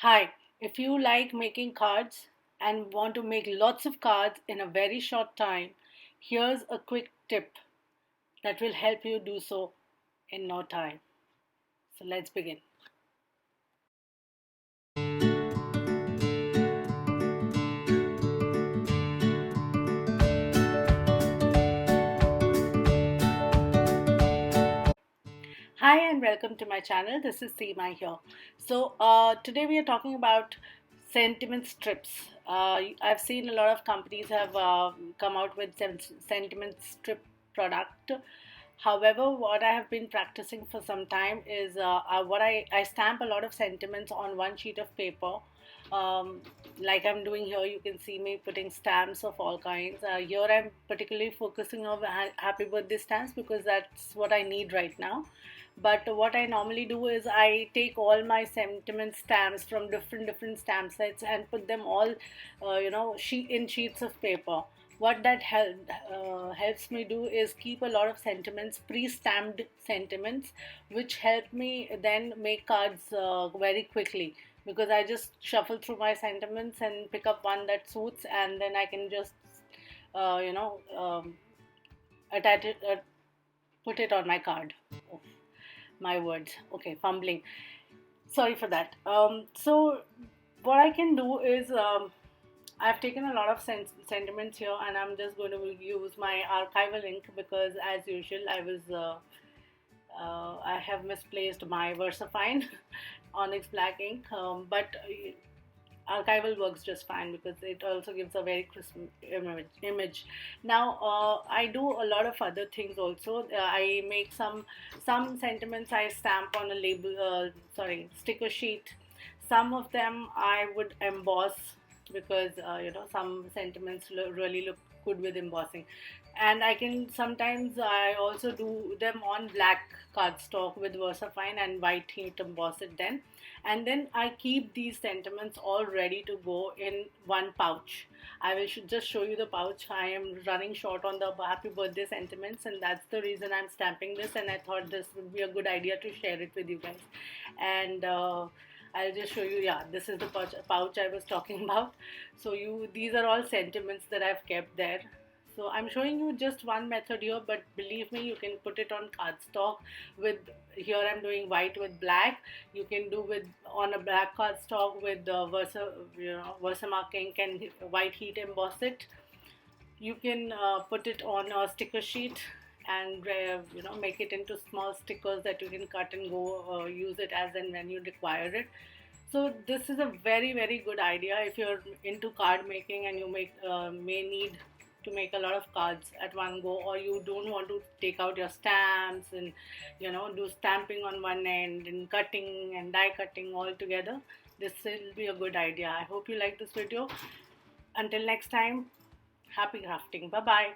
Hi, if you like making cards and want to make lots of cards in a very short time, here's a quick tip that will help you do so in no time. So let's begin. Hi and welcome to my channel. This is Seema here. Today we are talking about sentiment strips. I've seen a lot of companies have come out with sentiment strip product. However, what I have been practicing for some time is I stamp a lot of sentiments on one sheet of paper. Um, like I'm doing here, you can see me putting stamps of all kinds. Here I'm particularly focusing on happy birthday stamps because that's what I need right now. But what I normally do is I take all my sentiment stamps from different stamp sets and put them all, in sheets of paper. What that helps me do is keep a lot of sentiments, pre-stamped sentiments, which help me then make cards very quickly, because I just shuffle through my sentiments and pick up one that suits, and then I can just uh, you know um, attach it, put it on my card. Oh, my words. Okay, fumbling. Sorry for that. So what I can do is, I've taken a lot of sentiments here, and I'm just going to use my archival ink because, as usual, I have misplaced my VersaFine Onyx black ink, but archival works just fine because it also gives a very crisp image. Now I do a lot of other things also. I make some sentiments I stamp on a label, sticker sheet. Some of them I would emboss because some sentiments really look good with embossing. And I can sometimes I also do them on black cardstock with VersaFine and white heat emboss it then. And then I keep these sentiments all ready to go in one pouch. I will just show you the pouch. I am running short on the happy birthday sentiments, and that's the reason I'm stamping this, and I thought this would be a good idea to share it with you guys. And I'll just show you. Yeah, this is the pouch I was talking about. So these are all sentiments that I've kept there. So I'm showing you just one method here, but believe me, you can put it on cardstock with, here I'm doing white with black. You can do with on a black cardstock with Versamark ink and white heat emboss it. You can put it on a sticker sheet and make it into small stickers that you can cut and go use it as and when you require it. So this is a very good idea if you're into card making and you may need to make a lot of cards at one go, or you don't want to take out your stamps and do stamping on one end and cutting and die cutting all together. This will be a good idea. I hope you like this video. Until next time, happy crafting. Bye bye.